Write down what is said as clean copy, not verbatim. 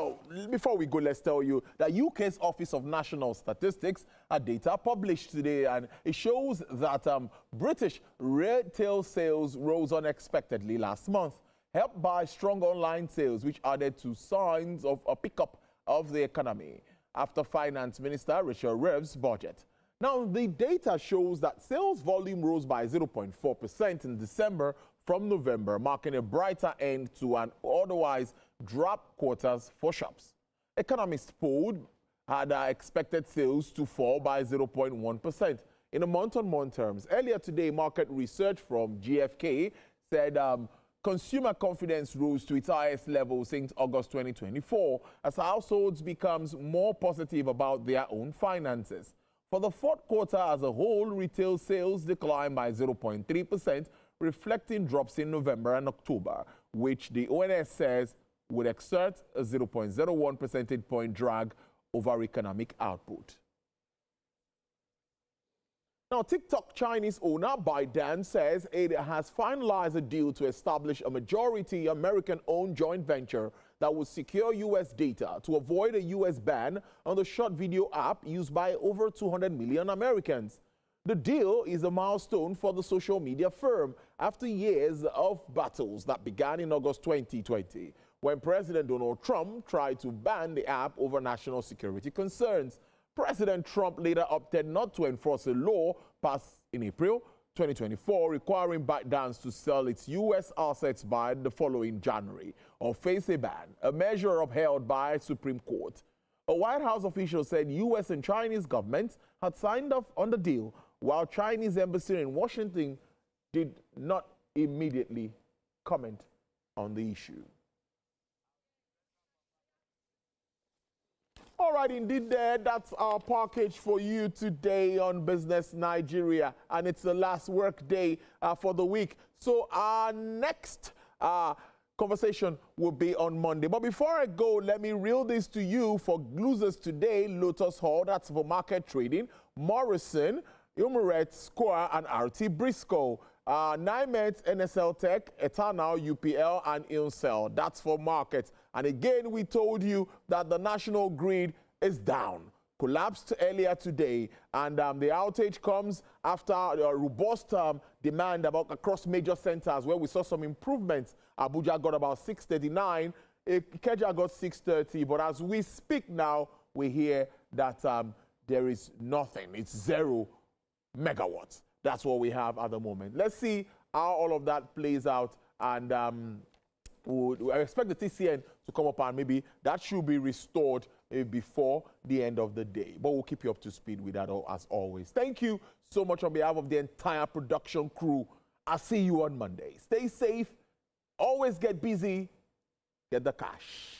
Now, before we go, let's tell you that UK's Office of National Statistics data published today, and it shows that British retail sales rose unexpectedly last month, helped by strong online sales, which added to signs of a pickup of the economy after Finance Minister Richard Rev's budget. Now, the data shows that sales volume rose by 0.4% in December from November, marking a brighter end to an otherwise drab quarters for shops. Economists polled had expected sales to fall by 0.1% in a month-on-month terms. Earlier today, market research from GfK said consumer confidence rose to its highest level since August 2024 as households becomes more positive about their own finances. For the fourth quarter as a whole, retail sales declined by 0.3%, reflecting drops in November and October, which the ONS says would exert a 0.01 percentage point drag over economic output. Now, TikTok Chinese owner ByteDance says it has finalized a deal to establish a majority American-owned joint venture that would secure U.S. data to avoid a U.S. ban on the short video app used by over 200 million Americans. The deal is a milestone for the social media firm after years of battles that began in August 2020, when President Donald Trump tried to ban the app over national security concerns. President Trump later opted not to enforce a law passed in April 2024 requiring ByteDance to sell its U.S. assets by the following January or face a ban, a measure upheld by Supreme Court. A White House official said U.S. and Chinese governments had signed off on the deal, while Chinese embassy in Washington did not immediately comment on the issue. All right, indeed, that's our package for you today on Business Nigeria, and it's the last work day for the week. So our next conversation will be on Monday. But before I go, let me reel this to you. For losers today, Lotus Hall, that's for market trading, Morrison, Umeret, Square, and RT Briscoe. NIMET, NSL Tech, Eternal, UPL, and Ilcel. That's for markets. And again, we told you that the national grid is down, collapsed earlier today, and the outage comes after a robust demand across major centers where we saw some improvements. Abuja got about 639, Ikeja got 630, but as we speak now, we hear that there is nothing. It's 0 megawatts. That's what we have at the moment. Let's see how all of that plays out, and I expect the TCN to come up, and maybe that should be restored before the end of the day. But we'll keep you up to speed with that as always. Thank you so much on behalf of the entire production crew. I'll see you on Monday. Stay safe, always get busy, get the cash.